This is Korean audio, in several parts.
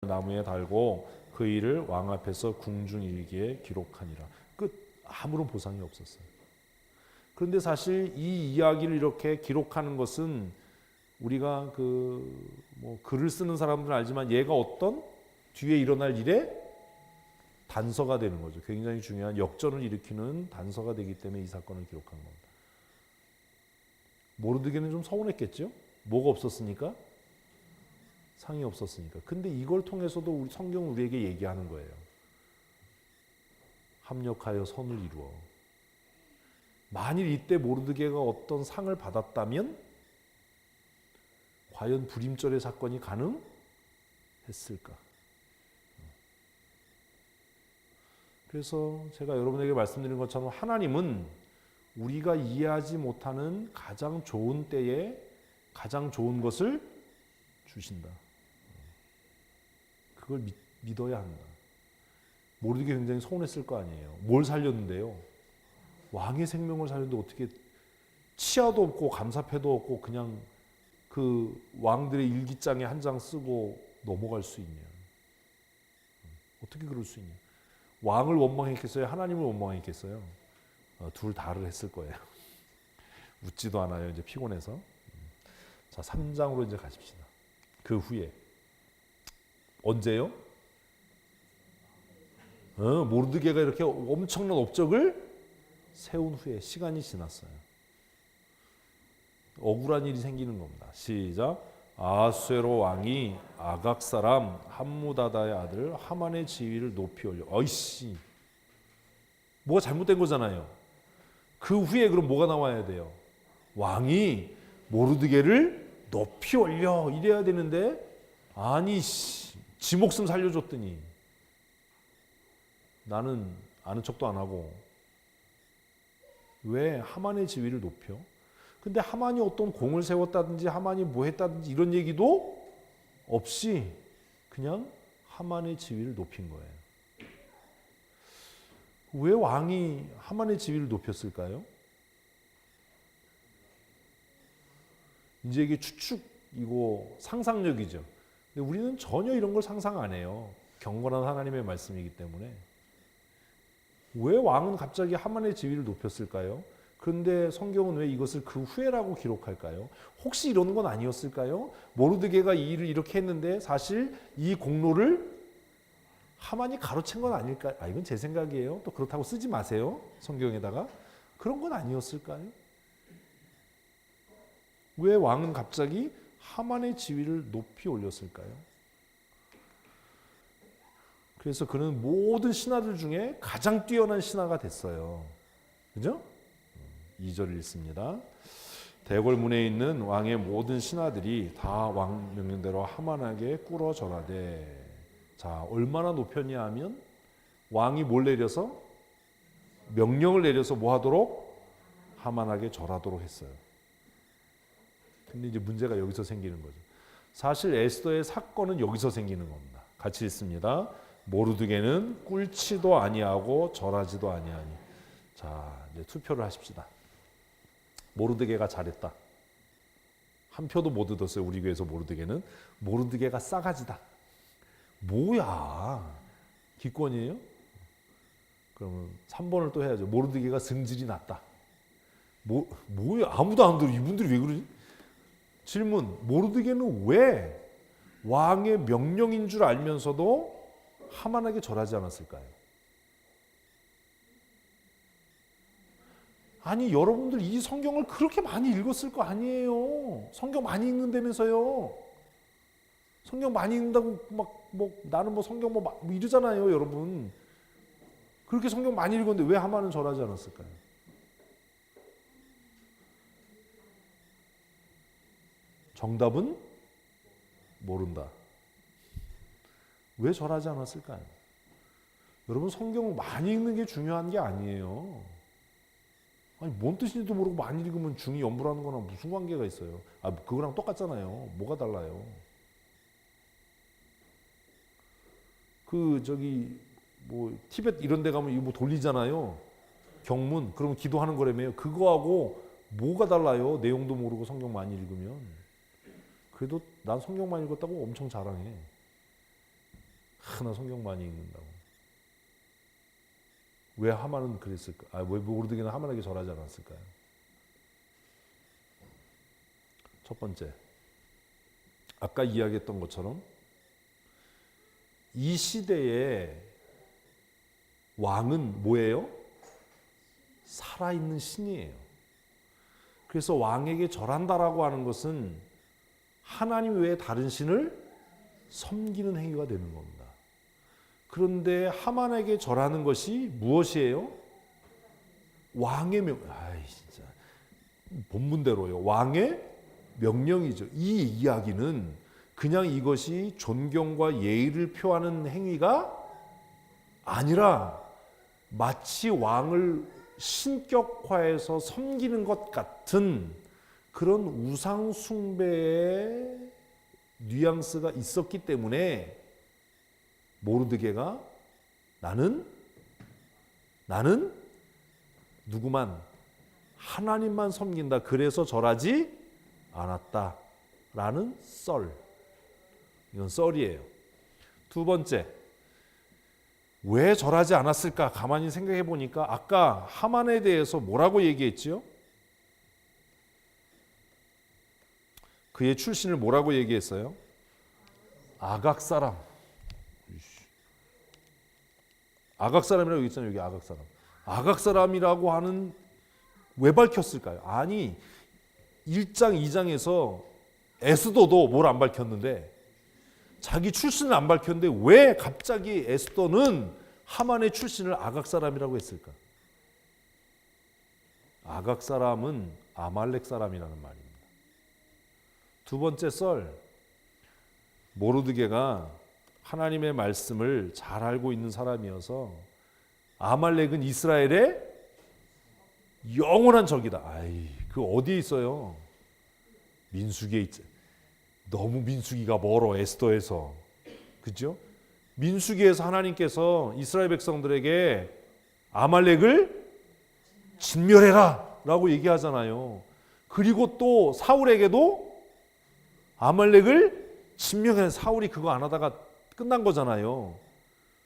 나무에 달고 그 일을 왕 앞에서 궁중일기에 기록하니라. 끝. 아무런 보상이 없었어요. 그런데 사실 이 이야기를 이렇게 기록하는 것은 우리가 글을 쓰는 사람들은 알지만 얘가 어떤 뒤에 일어날 일에 단서가 되는 거죠. 굉장히 중요한 역전을 일으키는 단서가 되기 때문에 이 사건을 기록한 겁니다. 모르드게는 좀 서운했겠죠? 뭐가 없었으니까? 상이 없었으니까. 근데 이걸 통해서도 우리 성경은 우리에게 얘기하는 거예요. 합력하여 선을 이루어. 만일 이때 모르드게가 어떤 상을 받았다면 과연 불임절의 사건이 가능했을까? 그래서 제가 여러분에게 말씀드린 것처럼 하나님은 우리가 이해하지 못하는 가장 좋은 때에 가장 좋은 것을 주신다. 그걸 믿어야 한다. 모르드게 굉장히 서운했을 거 아니에요. 뭘 살렸는데요? 왕의 생명을 살렸는데 어떻게 치아도 없고 감사패도 없고 그냥 그 왕들의 일기장에 한 장 쓰고 넘어갈 수 있냐? 어떻게 그럴 수 있냐? 왕을 원망했겠어요? 하나님을 원망했겠어요? 둘 다를 했을 거예요. 웃지도 않아요. 이제 피곤해서. 자, 3장으로 이제 가십시다. 그 후에 언제요? 모르드게가 이렇게 엄청난 업적을 세운 후에 시간이 지났어요. 억울한 일이 생기는 겁니다. 시작. 아수에로 왕이 아각 사람 함무다다의 아들 하만의 지위를 높이 올려. 어이씨, 뭐가 잘못된 거잖아요. 그 후에 그럼 뭐가 나와야 돼요? 왕이 모르드게를 높이 올려 이래야 되는데 아니 지 목숨 살려줬더니 나는 아는 척도 안 하고 왜 하만의 지위를 높여? 근데 하만이 어떤 공을 세웠다든지 하만이 뭐 했다든지 이런 얘기도 없이 그냥 하만의 지위를 높인 거예요. 왜 왕이 하만의 지위를 높였을까요? 이제 이게 추측이고 상상력이죠. 근데 우리는 전혀 이런 걸 상상 안 해요. 경건한 하나님의 말씀이기 때문에. 왜 왕은 갑자기 하만의 지위를 높였을까요? 그런데 성경은 왜 이것을 그 후에라고 기록할까요? 혹시 이런 건 아니었을까요? 모르드게가 이 일을 이렇게 했는데 사실 이 공로를 하만이 가로챈 건 아닐까? 이건 제 생각이에요. 또 그렇다고 쓰지 마세요. 성경에다가. 그런 건 아니었을까요? 왜 왕은 갑자기 하만의 지위를 높이 올렸을까요? 그래서 그는 모든 신하들 중에 가장 뛰어난 신하가 됐어요. 그죠? 2절 읽습니다. 대궐문에 있는 왕의 모든 신하들이 다 왕 명령대로 하만에게 꿇어 절하되. 자, 얼마나 높였냐 하면 왕이 뭘 내려서? 명령을 내려서 뭐 하도록? 하만에게 절하도록 했어요. 근데 이제 문제가 여기서 생기는 거죠. 사실 에스더의 사건은 여기서 생기는 겁니다. 같이 읽습니다. 모르드게는 꿇지도 아니하고 절하지도 아니하니. 자, 이제 투표를 하십시다. 모르드게가 잘했다. 한 표도 못 얻었어요. 우리 교회에서 모르드게는. 모르드게가 싸가지다. 뭐야? 기권이에요? 그러면 3번을 또 해야죠. 모르드게가 승질이 났다. 뭐야? 아무도 안 들어. 이분들이 왜 그러지? 질문. 모르드게는 왜 왕의 명령인 줄 알면서도 하만에게 절하지 않았을까요? 아니, 여러분들 이 성경을 그렇게 많이 읽었을 거 아니에요. 성경 많이 읽는다면서요. 성경 많이 읽는다고 나는 성경 이러잖아요, 여러분. 그렇게 성경 많이 읽었는데 왜 하만은 절하지 않았을까요? 정답은 모른다. 왜 절하지 않았을까요? 여러분, 성경 많이 읽는 게 중요한 게 아니에요. 아니, 뭔 뜻인지도 모르고 많이 읽으면 중이 연불하는 거랑 무슨 관계가 있어요? 그거랑 똑같잖아요. 뭐가 달라요? 티벳 이런 데 가면 이거 돌리잖아요. 경문. 그러면 기도하는 거라며요. 그거하고 뭐가 달라요? 내용도 모르고 성경 많이 읽으면. 그래도 난 성경 많이 읽었다고 엄청 자랑해. 얼마나 성경 많이 읽는다고. 왜 하만은 그랬을까? 왜 모르드게는 하만에게 절하지 않았을까요? 첫 번째, 아까 이야기했던 것처럼 이 시대의 왕은 뭐예요? 살아있는 신이에요. 그래서 왕에게 절한다라고 하는 것은 하나님 외에 다른 신을 섬기는 행위가 되는 겁니다. 그런데 하만에게 절하는 것이 무엇이에요? 왕의 진짜 본문대로요. 왕의 명령이죠. 이 이야기는 그냥 이것이 존경과 예의를 표하는 행위가 아니라 마치 왕을 신격화해서 섬기는 것 같은 그런 우상 숭배의 뉘앙스가 있었기 때문에 모르드게가 나는 누구만 하나님만 섬긴다. 그래서 절하지 않았다라는 썰. 이건 썰이에요. 두 번째, 왜 절하지 않았을까? 가만히 생각해 보니까 아까 하만에 대해서 뭐라고 얘기했지요? 그의 출신을 뭐라고 얘기했어요? 아각 사람. 아각 사람이라고 얘기했잖아요. 여기 아각 사람. 아각 사람이라고 하는 왜 밝혔을까요? 아니 1장 2장에서 에스더도 뭘 안 밝혔는데 자기 출신을 안 밝혔는데 왜 갑자기 에스더는 하만의 출신을 아각 사람이라고 했을까? 아각 사람은 아말렉 사람이라는 말입니다. 두 번째 썰, 모르드게가 하나님의 말씀을 잘 알고 있는 사람이어서 아말렉은 이스라엘의 영원한 적이다. 그 어디에 있어요? 민수기에 있죠. 너무 민수기가 멀어 에스더에서. 그죠? 민수기에서 하나님께서 이스라엘 백성들에게 아말렉을 진멸해라 라고 얘기하잖아요. 그리고 또 사울에게도 아말렉을 진멸해. 사울이 그거 안 하다가 끝난 거잖아요.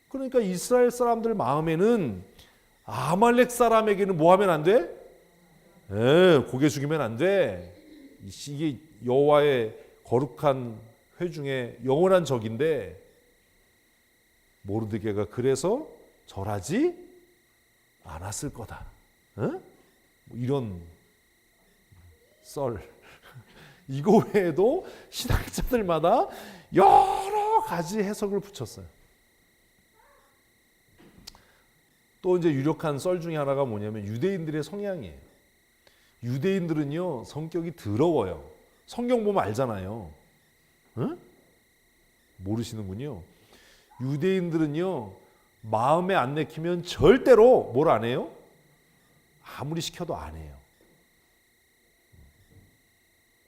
그러니까 이스라엘 사람들 마음에는 아말렉 사람에게는 뭐 하면 안 돼? 고개 숙이면 안 돼. 이게 여호와의 거룩한 회중의 영원한 적인데 모르드게가 그래서 절하지 않았을 거다. 이런 썰. 이거 외에도 신학자들마다 여러 가지 해석을 붙였어요. 또 이제 유력한 썰 중에 하나가 뭐냐면 유대인들의 성향이에요. 유대인들은요 성격이 더러워요. 성경 보면 알잖아요. 모르시는군요. 유대인들은요 마음에 안 내키면 절대로 뭘 안 해요? 아무리 시켜도 안 해요.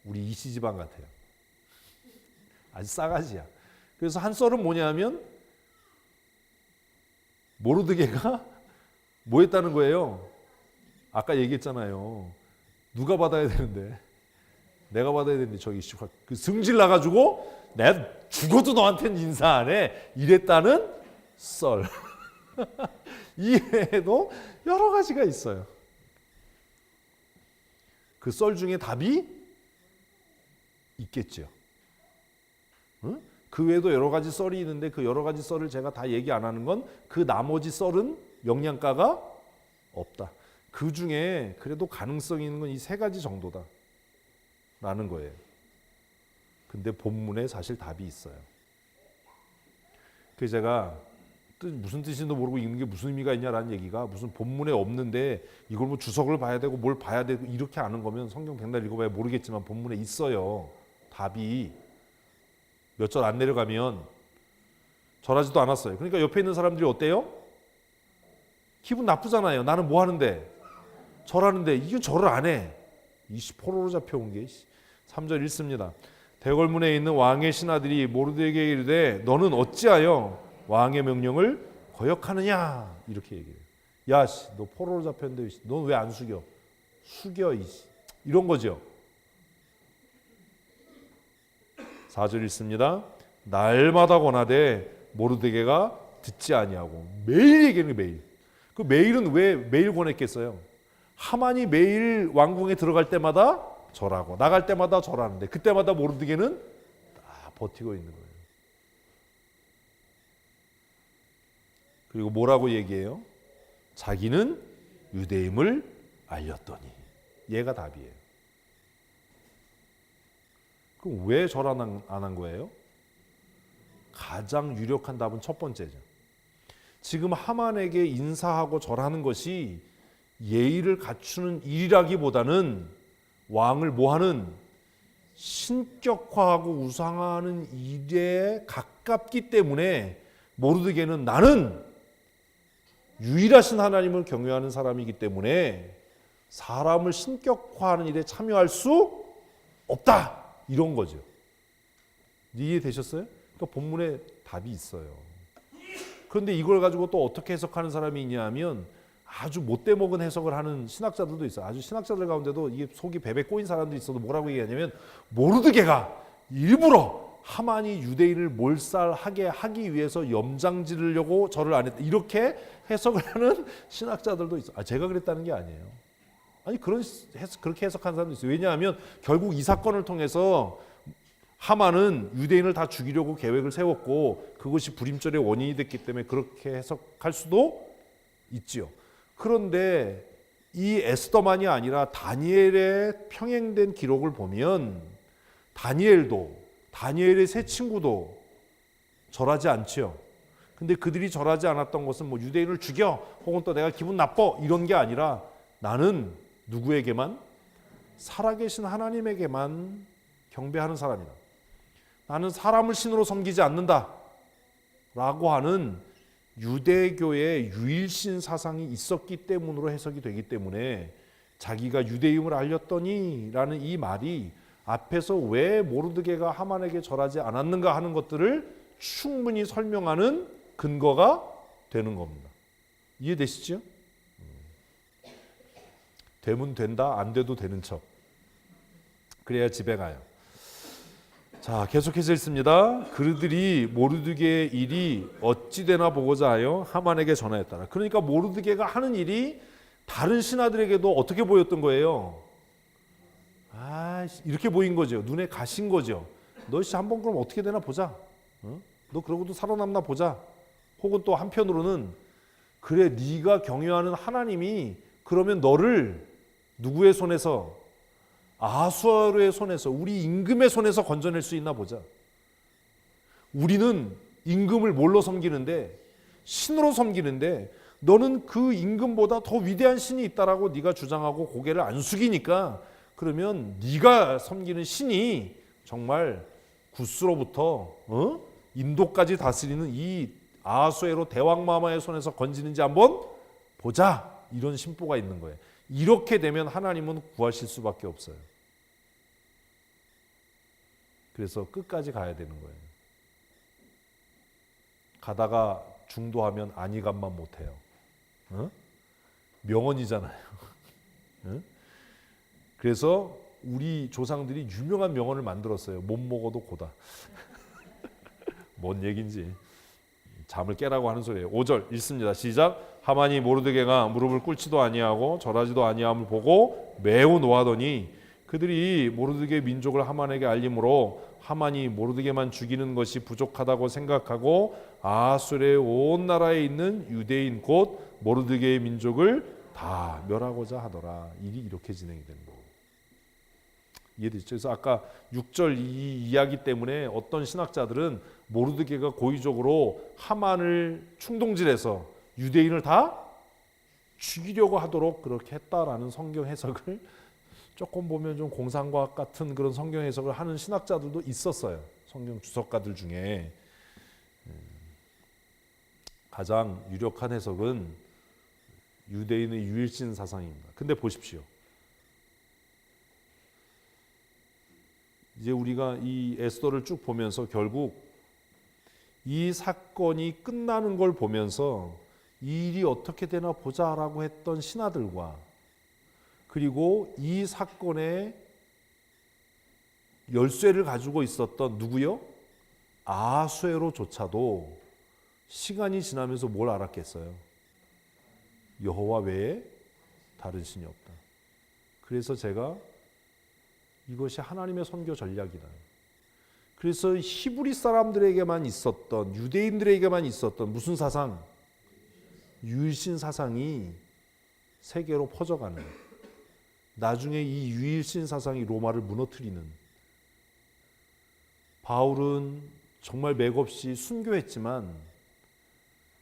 우리 이씨 집안 같아요. 아주 싸가지야. 그래서 한 썰은 뭐냐면 모르드게가 뭐 했다는 거예요? 아까 얘기했잖아요. 누가 받아야 되는데 내가 받아야 되는데 저기 그 승질 나가지고 내가 죽어도 너한테는 인사 안 해. 이랬다는 썰. 이외에도 여러 가지가 있어요. 그 썰 중에 답이 있겠죠. 그 외에도 여러 가지 썰이 있는데 그 여러 가지 썰을 제가 다 얘기 안 하는 건 그 나머지 썰은 영양가가 없다. 그 중에 그래도 가능성이 있는 건 이 세 가지 정도다 라는 거예요. 근데 본문에 사실 답이 있어요. 그래서 제가 무슨 뜻인지도 모르고 읽는 게 무슨 의미가 있냐라는 얘기가 무슨 본문에 없는데 이걸 뭐 주석을 봐야 되고 뭘 봐야 되고 이렇게 아는 거면 성경 백날 읽어봐야 모르겠지만 본문에 있어요. 답이 몇 절 안 내려가면 절하지도 않았어요. 그러니까 옆에 있는 사람들이 어때요? 기분 나쁘잖아요. 나는 뭐 하는데? 절하는데 이건 절을 안 해. 포로로 잡혀온 게 3절 읽습니다. 대궐문에 있는 왕의 신하들이 모르드게에게 이르되 너는 어찌하여 왕의 명령을 거역하느냐 이렇게 얘기해요. 야, 너 포로로 잡혔는데 넌 왜 안 숙여? 숙여 이런 거죠. 4절 읽습니다. 날마다 권하되 모르드게가 듣지 아니하고 매일 얘기하는 거예요. 매일. 그 매일은 왜 매일 권했겠어요? 하만이 매일 왕궁에 들어갈 때마다 절하고 나갈 때마다 절하는데 그때마다 모르드게는 다 버티고 있는 거예요. 그리고 뭐라고 얘기해요? 자기는 유대임을 알렸더니. 얘가 답이에요. 그럼 왜 절 안 한 거예요? 가장 유력한 답은 첫 번째죠. 지금 하만에게 인사하고 절하는 것이 예의를 갖추는 일이라기보다는 왕을 뭐하는 신격화하고 우상화하는 일에 가깝기 때문에 모르드게는 나는 유일하신 하나님을 경외하는 사람이기 때문에 사람을 신격화하는 일에 참여할 수 없다. 이런 거죠. 이해되셨어요? 그러니까 본문에 답이 있어요. 그런데 이걸 가지고 또 어떻게 해석하는 사람이 있냐 하면 아주 못돼 먹은 해석을 하는 신학자들도 있어요. 아주 신학자들 가운데도 이게 속이 베베 꼬인 사람도 있어도 뭐라고 얘기하냐면 모르드게가 일부러 하만이 유대인을 몰살하게 하기 위해서 염장 지르려고 절을 안 했다. 이렇게 해석을 하는 신학자들도 있어요. 제가 그랬다는 게 아니에요. 아니 그렇게 해석하는 사람도 있어요. 왜냐하면 결국 이 사건을 통해서 하만은 유대인을 다 죽이려고 계획을 세웠고 그것이 불임절의 원인이 됐기 때문에 그렇게 해석할 수도 있지요. 그런데 이 에스더만이 아니라 다니엘의 평행된 기록을 보면 다니엘의 세 친구도 절하지 않지요. 근데 그들이 절하지 않았던 것은 뭐 유대인을 죽여 혹은 또 내가 기분 나빠 이런 게 아니라 나는 누구에게만? 살아계신 하나님에게만 경배하는 사람이다. 나는 사람을 신으로 섬기지 않는다 라고 하는 유대교의 유일신 사상이 있었기 때문으로 해석이 되기 때문에 자기가 유대임을 알렸더니 라는 이 말이 앞에서 왜 모르드게가 하만에게 절하지 않았는가 하는 것들을 충분히 설명하는 근거가 되는 겁니다. 이해되시죠? 되면 된다, 안 돼도 되는 척. 그래야 집에 가요. 자, 계속해서 읽습니다. 그들이 모르드게의 일이 어찌 되나 보고자 하여 하만에게 전하였더라. 그러니까 모르드게가 하는 일이 다른 신하들에게도 어떻게 보였던 거예요? 이렇게 보인 거죠. 눈에 가신 거죠. 너 한번 그럼 어떻게 되나 보자. 너 그러고도 살아남나 보자. 혹은 또 한편으로는 그래 네가 경외하는 하나님이 그러면 너를 누구의 손에서? 아수르의 손에서, 우리 임금의 손에서 건져낼 수 있나 보자. 우리는 임금을 뭘로 섬기는데? 신으로 섬기는데 너는 그 임금보다 더 위대한 신이 있다라고 네가 주장하고 고개를 안 숙이니까 그러면 네가 섬기는 신이 정말 구스로부터 인도까지 다스리는 이 아수에로 대왕마마의 손에서 건지는지 한번 보자. 이런 심보가 있는 거예요. 이렇게 되면 하나님은 구하실 수밖에 없어요. 그래서 끝까지 가야 되는 거예요. 가다가 중도하면 안이감만 못해요. 명언이잖아요. 그래서 우리 조상들이 유명한 명언을 만들었어요. 못 먹어도 고다. 뭔 얘기인지 잠을 깨라고 하는 소리예요. 5절 읽습니다. 시작. 하만이 모르드게가 무릎을 꿇지도 아니하고 절하지도 아니함을 보고 매우 노하더니 그들이 모르드게 민족을 하만에게 알림으로 하만이 모르드게만 죽이는 것이 부족하다고 생각하고 아수르의 온 나라에 있는 유대인 곧 모르드게의 민족을 다 멸하고자 하더라. 일이 이렇게 진행이 되는 거예요. 이해되시죠? 그래서 아까 6절 이 이야기 때문에 어떤 신학자들은 모르드게가 고의적으로 하만을 충동질해서 유대인을 다 죽이려고 하도록 그렇게 했다라는 성경 해석을 조금 보면 좀 공상과학 같은 그런 성경 해석을 하는 신학자들도 있었어요. 성경 주석가들 중에. 가장 유력한 해석은 유대인의 유일신 사상입니다. 근데 보십시오. 이제 우리가 이 에스더를 쭉 보면서 결국 이 사건이 끝나는 걸 보면서 이 일이 어떻게 되나 보자라고 했던 신하들과 그리고 이 사건의 열쇠를 가지고 있었던 누구요? 아수에로조차도 시간이 지나면서 뭘 알았겠어요? 여호와 외에 다른 신이 없다. 그래서 제가 이것이 하나님의 선교 전략이다. 그래서 히브리 사람들에게만 있었던, 유대인들에게만 있었던 무슨 사상? 유일신 사상이 세계로 퍼져가는, 나중에 이 유일신 사상이 로마를 무너뜨리는, 바울은 정말 맥없이 순교했지만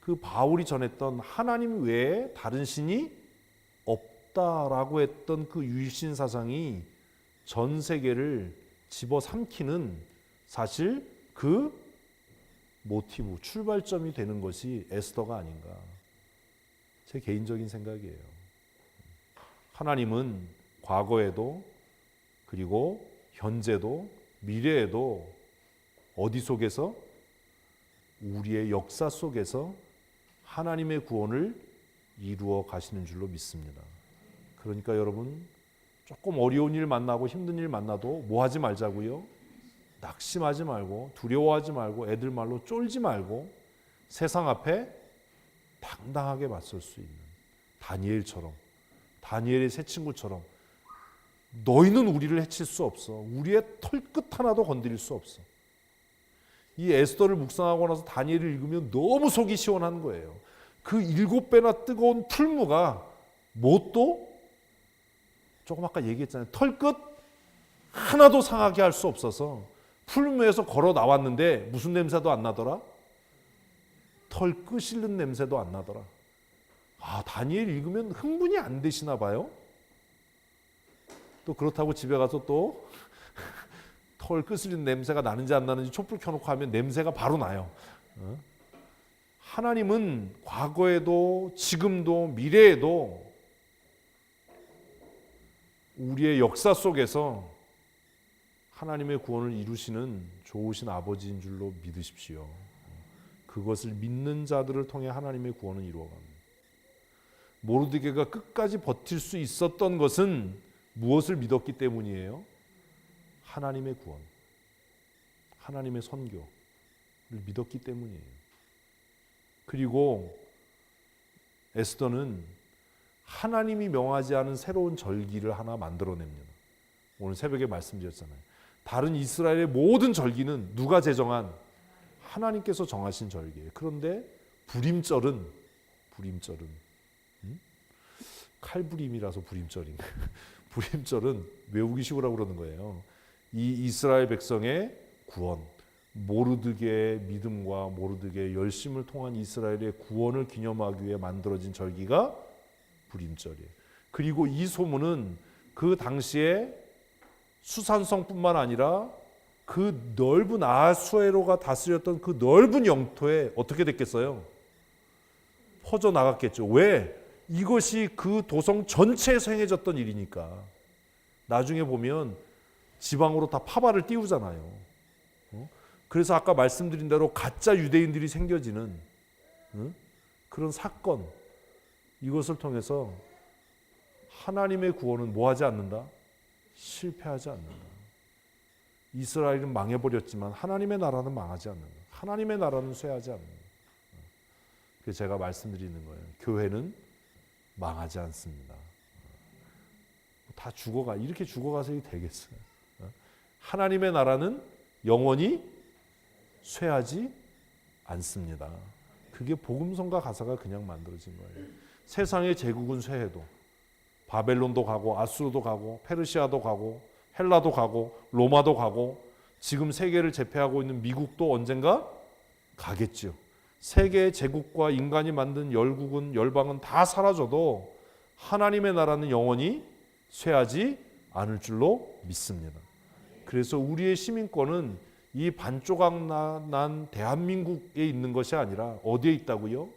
그 바울이 전했던 하나님 외에 다른 신이 없다라고 했던 그 유일신 사상이 전 세계를 집어삼키는, 사실 그 모티브, 출발점이 되는 것이 에스더가 아닌가, 제 개인적인 생각이에요. 하나님은 과거에도 그리고 현재도 미래에도 어디 속에서? 우리의 역사 속에서 하나님의 구원을 이루어 가시는 줄로 믿습니다. 그러니까 여러분, 조금 어려운 일 만나고 힘든 일 만나도 뭐 하지 말자고요? 낙심하지 말고, 두려워하지 말고, 애들 말로 쫄지 말고 세상 앞에 당당하게 맞설 수 있는 다니엘처럼, 다니엘의 세 친구처럼, 너희는 우리를 해칠 수 없어. 우리의 털끝 하나도 건드릴 수 없어. 이 에스더를 묵상하고 나서 다니엘을 읽으면 너무 속이 시원한 거예요. 그 7배나 뜨거운 풀무가 뭣도, 조금 아까 얘기했잖아요. 털끝 하나도 상하게 할 수 없어서 풀무에서 걸어 나왔는데 무슨 냄새도 안 나더라? 털끝 씻는 냄새도 안 나더라. 아, 다니엘 읽으면 흥분이 안 되시나 봐요. 또 그렇다고 집에 가서 또 털 끄스린 냄새가 나는지 안 나는지 촛불 켜놓고 하면 냄새가 바로 나요. 하나님은 과거에도 지금도 미래에도 우리의 역사 속에서 하나님의 구원을 이루시는 좋으신 아버지인 줄로 믿으십시오. 그것을 믿는 자들을 통해 하나님의 구원은 이루어갑니다. 모르드게가 끝까지 버틸 수 있었던 것은 무엇을 믿었기 때문이에요? 하나님의 구원, 하나님의 선교를 믿었기 때문이에요. 그리고 에스더는 하나님이 명하지 않은 새로운 절기를 하나 만들어냅니다. 오늘 새벽에 말씀드렸잖아요. 다른 이스라엘의 모든 절기는 누가 제정한? 하나님께서 정하신 절기예요. 그런데 불임절은 칼부림이라서 불임절인가? 불임절은 외우기 쉬우라고 그러는 거예요. 이 이스라엘 백성의 구원, 모르드게의 믿음과 모르드게의 열심을 통한 이스라엘의 구원을 기념하기 위해 만들어진 절기가 불임절이에요. 그리고 이 소문은 그 당시에 수산성뿐만 아니라 그 넓은 아수에로가 다스렸던 그 넓은 영토에 어떻게 됐겠어요? 퍼져나갔겠죠. 왜? 이것이 그 도성 전체에서 행해졌던 일이니까. 나중에 보면 지방으로 다 파발을 띄우잖아요. 그래서 아까 말씀드린 대로 가짜 유대인들이 생겨지는 그런 사건, 이것을 통해서 하나님의 구원은 뭐하지 않는다? 실패하지 않는다. 이스라엘은 망해버렸지만 하나님의 나라는 망하지 않는다. 하나님의 나라는 쇠하지 않는다. 그래서 제가 말씀드리는 거예요. 교회는 망하지 않습니다. 다 죽어가, 이렇게 죽어가서 되겠어요? 하나님의 나라는 영원히 쇠하지 않습니다. 그게 복음성가 가사가 그냥 만들어진 거예요. 세상의 제국은 쇠해도 바벨론도 가고 아수르도 가고 페르시아도 가고 헬라도 가고 로마도 가고 지금 세계를 제패하고 있는 미국도 언젠가 가겠죠. 세계의 제국과 인간이 만든 열국은, 열방은 다 사라져도 하나님의 나라는 영원히 쇠하지 않을 줄로 믿습니다. 그래서 우리의 시민권은 이 반조각 난 대한민국에 있는 것이 아니라 어디에 있다고요?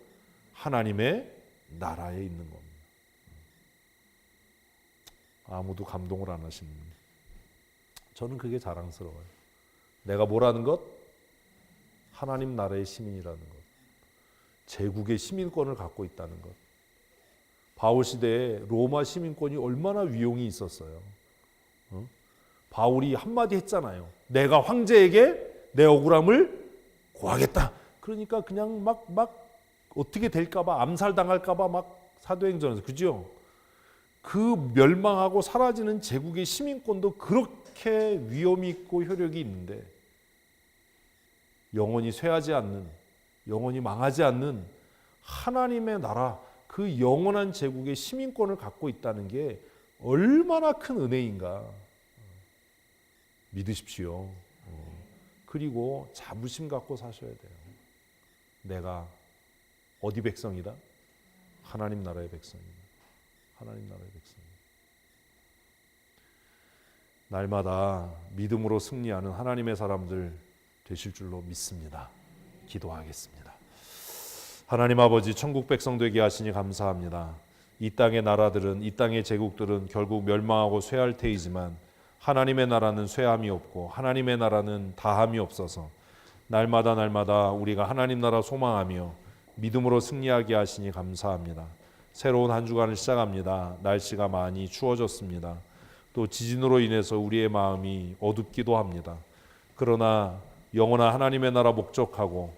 하나님의 나라에 있는 겁니다. 아무도 감동을 안 하십니다. 저는 그게 자랑스러워요. 내가 뭐라는 것? 하나님 나라의 시민이라는 것. 제국의 시민권을 갖고 있다는 것. 바울 시대에 로마 시민권이 얼마나 위용이 있었어요. 바울이 한마디 했잖아요. 내가 황제에게 내 억울함을 고하겠다. 그러니까 그냥 막 어떻게 될까봐 암살당할까봐 막 사도행전에서 그죠? 그 멸망하고 사라지는 제국의 시민권도 그렇게 위험이 있고 효력이 있는데 영원히 쇠하지 않는, 영원히 망하지 않는 하나님의 나라, 그 영원한 제국의 시민권을 갖고 있다는 게 얼마나 큰 은혜인가 믿으십시오. 그리고 자부심 갖고 사셔야 돼요. 내가 어디 백성이다? 하나님 나라의 백성이다. 하나님 나라의 백성이다. 날마다 믿음으로 승리하는 하나님의 사람들 되실 줄로 믿습니다. 기도하겠습니다. 하나님 아버지, 천국 백성 되게 하시니 감사합니다. 이 땅의 나라들은, 이 땅의 제국들은 결국 멸망하고 쇠할 테이지만 하나님의 나라는 쇠함이 없고 하나님의 나라는 다함이 없어서 날마다 우리가 하나님 나라 소망하며 믿음으로 승리하게 하시니 감사합니다. 새로운 한 주간을 시작합니다. 날씨가 많이 추워졌습니다. 또 지진으로 인해서 우리의 마음이 어둡기도 합니다. 그러나 영원한 하나님의 나라 목적하고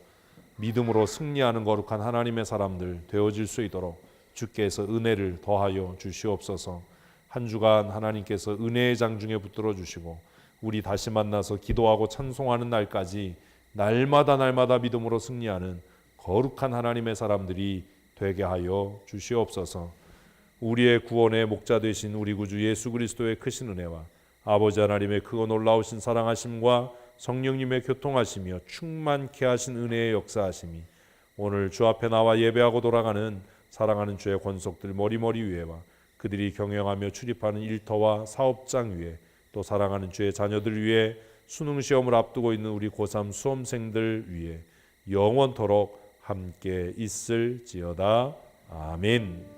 믿음으로 승리하는 거룩한 하나님의 사람들 되어질 수 있도록 주께서 은혜를 더하여 주시옵소서. 한 주간 하나님께서 은혜의 장중에 붙들어 주시고 우리 다시 만나서 기도하고 찬송하는 날까지 날마다 믿음으로 승리하는 거룩한 하나님의 사람들이 되게 하여 주시옵소서. 우리의 구원의 목자 되신 우리 구주 예수 그리스도의 크신 은혜와 아버지 하나님의 크고 놀라우신 사랑하심과 성령님의 교통하시며 충만케 하신 은혜의 역사하심이 오늘 주 앞에 나와 예배하고 돌아가는 사랑하는 주의 권속들 머리머리 위에와 그들이 경영하며 출입하는 일터와 사업장 위에 또 사랑하는 주의 자녀들 위에 수능시험을 앞두고 있는 우리 고3 수험생들 위에 영원토록 함께 있을지어다. 아멘.